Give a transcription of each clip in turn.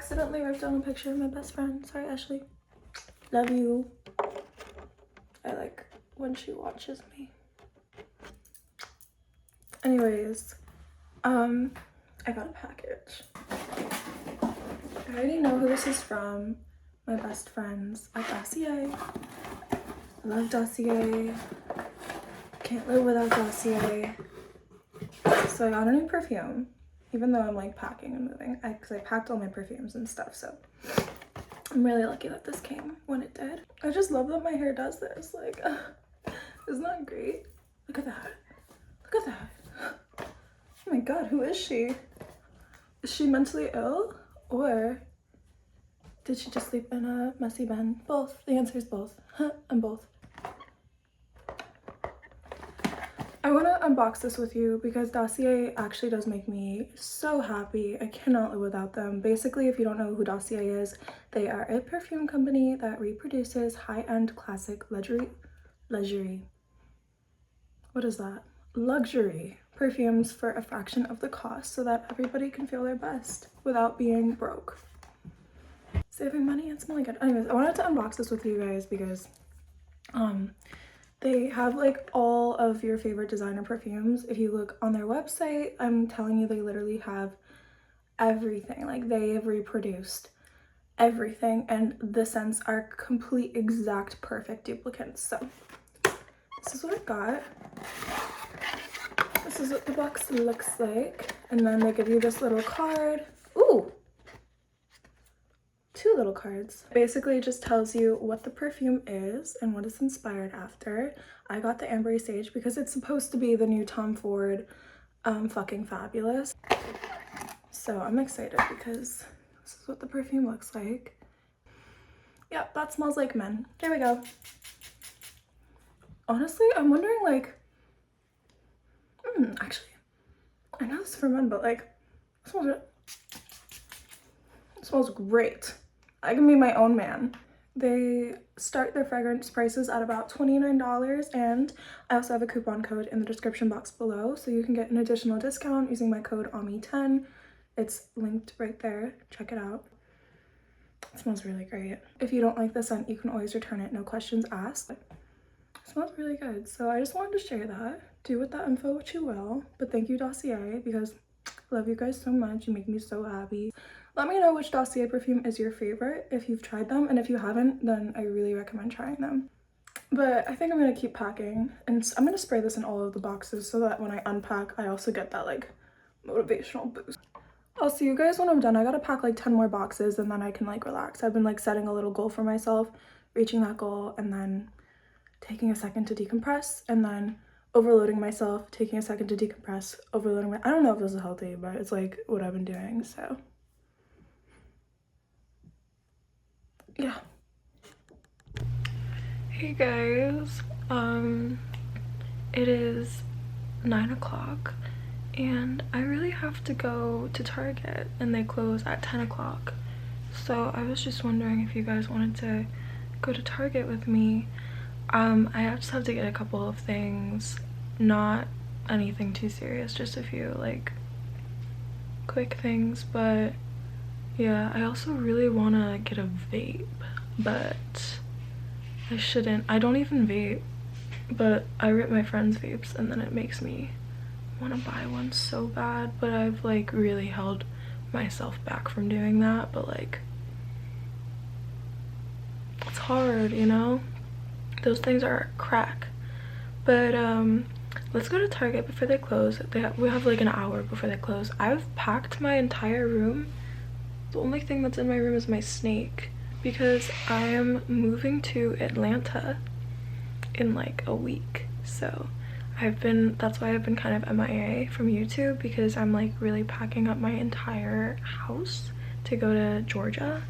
accidentally wrote down a picture of my best friend. Sorry, Ashley. Love you. I like when she watches me. Anyways, I got a package. I already know who this is from. My best friends at Dossier. Love Dossier. Can't live without Dossier. So I got a new perfume, even though I'm like packing and moving, because I packed all my perfumes and stuff, so I'm really lucky that this came when it did. I just love that my hair does this. Like, isn't that great? Look at that. Look at that. Oh my god, who is she? Is she mentally ill? Or did she just sleep in a messy bin? Both. The answer is both. I'm both. I want to unbox this with you because Dossier actually does make me so happy. I cannot live without them. Basically, if you don't know who Dossier is, they are a perfume company that reproduces high-end classic luxury. What is that? Luxury perfumes for a fraction of the cost so that everybody can feel their best without being broke. Saving money and smelling good. Anyways, I wanted to unbox this with you guys because they have like all of your favorite designer perfumes. If you look on their website, I'm telling you, they literally have everything. Like, they have reproduced everything, and the scents are complete, exact, perfect duplicates. So this is what I got. This is what the box looks like, and then they give you this little card. Ooh! 2 little cards. Basically, it just tells you what the perfume is and what it's inspired after. I got the Ambery Sage because it's supposed to be the new Tom Ford fucking fabulous. So I'm excited because this is what the perfume looks like. Yep, that smells like men. There we go. Honestly, I'm wondering, like, actually, I know this is for men, but like, it smells great. I can be my own man. They start their fragrance prices at about $29, and I also have a coupon code in the description box below, so you can get an additional discount using my code AMI10. It's linked right there. Check it out. It smells really great. If you don't like the scent, you can always return it, no questions asked. It smells really good, so I just wanted to share that. Do with that info what you will, but thank you, Dossier, because I love you guys so much. You make me so happy. Let me know which Dossier perfume is your favorite if you've tried them, and if you haven't, then I really recommend trying them. But I think I'm gonna keep packing, and I'm gonna spray this in all of the boxes so that when I unpack, I also get that like motivational boost. I'll see you guys when I'm done. I gotta pack like 10 more boxes and then I can like relax. I've been like setting a little goal for myself, reaching that goal, and then taking a second to decompress, and then overloading myself, taking a second to decompress, overloading I don't know if this is healthy, but it's like what I've been doing, so yeah. Hey guys, it is 9 o'clock and I really have to go to Target, and they close at 10 o'clock. So I was just wondering if you guys wanted to go to Target with me. I just have to get a couple of things, not anything too serious, just a few like quick things, but yeah, I also really want to get a vape, but I shouldn't. I don't even vape, but I rip my friends' vapes and then it makes me want to buy one so bad, but I've like really held myself back from doing that. But like, it's hard, you know? Those things are crack. But let's go to Target before they close. We have like an hour before they close. I've packed my entire room. The only thing that's in my room is my snake, because I am moving to Atlanta in like a week. So that's why I've been kind of MIA from YouTube, because I'm like really packing up my entire house to go to Georgia.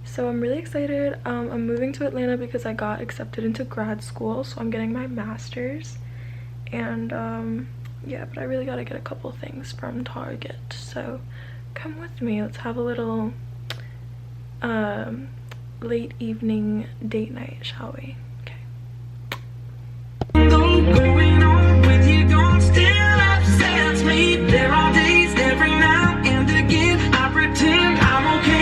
So I'm really excited. I'm moving to Atlanta because I got accepted into grad school, so I'm getting my master's. And yeah, but I really gotta get a couple things from Target, so come with me. Let's have a little late evening date night, shall we? Going on with you, don't still upsets me. There are days every now and again I pretend I'm okay.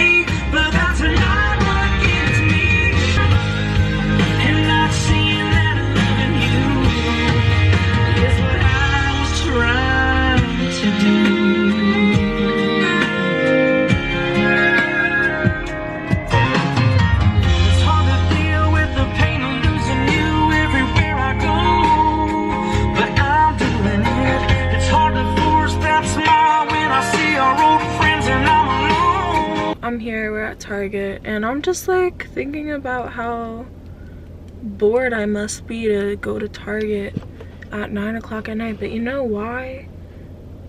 I'm here, we're at Target, and I'm just like thinking about how bored I must be to go to Target at 9 o'clock at night. But you know why?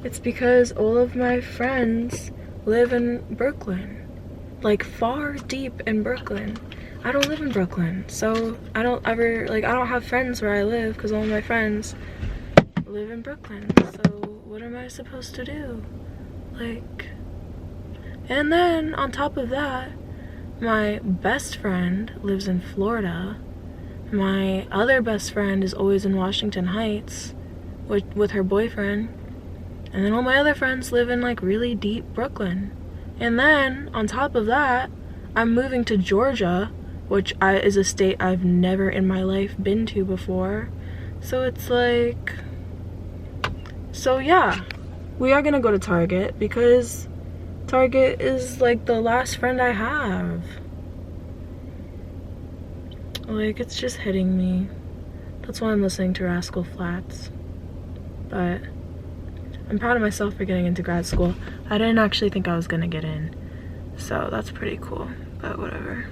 It's because all of my friends live in Brooklyn, like far deep in Brooklyn. I don't live in Brooklyn, so I don't have friends where I live because all my friends live in Brooklyn. So what am I supposed to do? Like, and then on top of that, my best friend lives in Florida. My other best friend is always in Washington Heights with her boyfriend. And then all my other friends live in like really deep Brooklyn. And then on top of that, I'm moving to Georgia, which is a state I've never in my life been to before. So it's like, so yeah, we are gonna go to Target because Target is like the last friend I have. Like, it's just hitting me. That's why I'm listening to Rascal Flatts. But I'm proud of myself for getting into grad school. I didn't actually think I was gonna get in, so that's pretty cool, but whatever.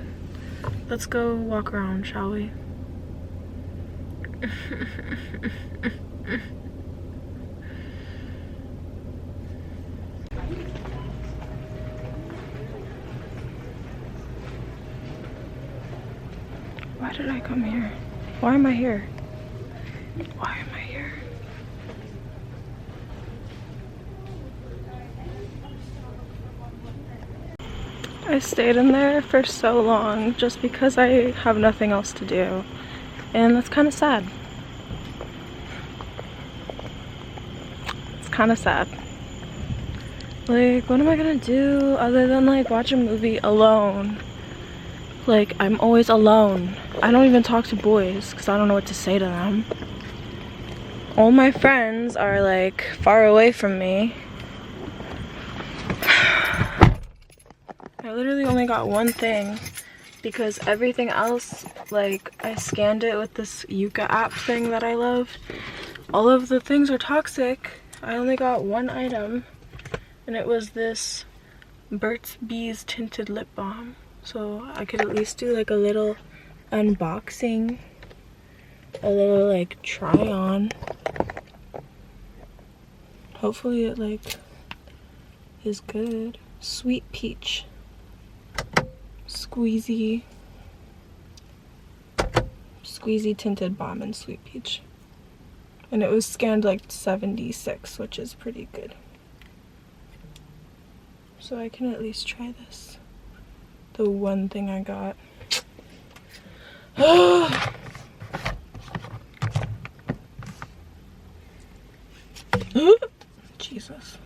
Let's go walk around, shall we? Why did I come here? Why am I here? Why am I here? I stayed in there for so long just because I have nothing else to do, and that's kind of sad. It's kind of sad. Like, what am I gonna do other than like watch a movie alone? Like, I'm always alone. I don't even talk to boys because I don't know what to say to them. All my friends are like far away from me. I literally only got one thing because everything else, like, I scanned it with this Yuka app thing that I love. All of the things are toxic. I only got one item, and it was this Burt's Bees tinted lip balm. So I could at least do like a little unboxing, a little like try on. Hopefully it like is good. Sweet peach. Squeezy tinted balm in sweet peach, and it was scanned like 76, which is pretty good, so I can at least try this, the one thing I got. Jesus.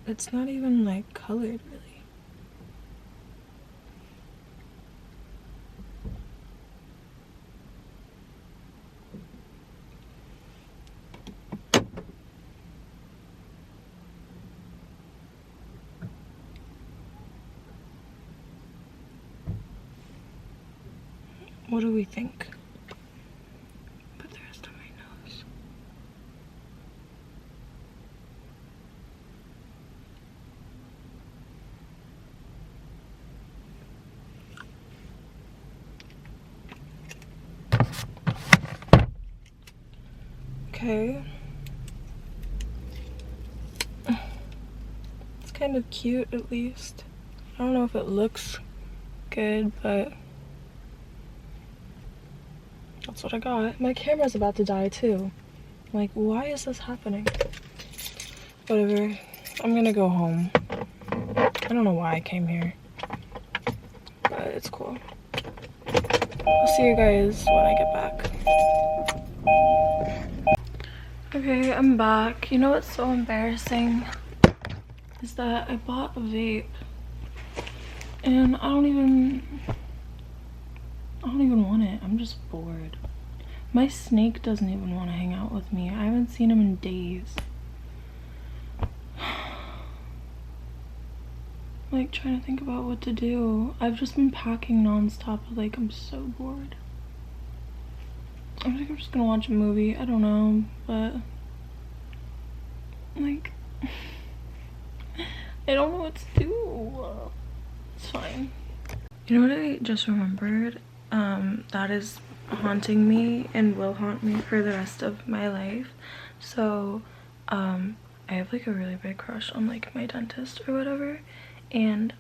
It's not even like colored really. What do we think? Put the rest on my nose. Okay. It's kind of cute at least. I don't know if it looks good, but that's what I got. My camera's about to die too. Like, why is this happening? Whatever. I'm gonna go home. I don't know why I came here, but it's cool. I'll see you guys when I get back. Okay, I'm back. You know what's so embarrassing? Is that I bought a vape and I don't even want it. I'm just bored. My snake doesn't even want to hang out with me. I haven't seen him in days. like trying to think about what to do. I've just been packing non-stop, like I'm so bored. I think I'm just gonna watch a movie. I don't know, but like I don't know what to do. It's fine. You know what I just remembered? That is haunting me and will haunt me for the rest of my life. So I have like a really big crush on like my dentist or whatever, and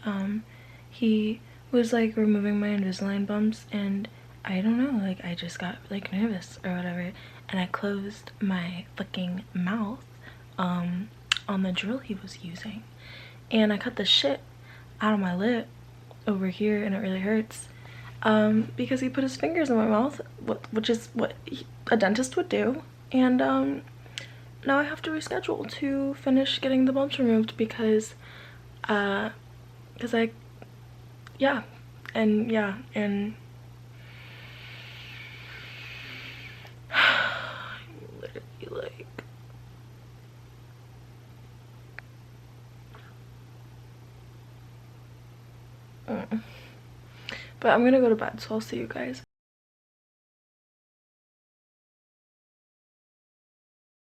he was like removing my Invisalign bumps, and I don't know, like I just got like nervous or whatever, and I closed my fucking mouth on the drill he was using, and I cut the shit out of my lip over here, and it really hurts because he put his fingers in my mouth, which is what a dentist would do. And now I have to reschedule to finish getting the bumps removed because I yeah and I'm literally like but I'm gonna go to bed, so I'll see you guys.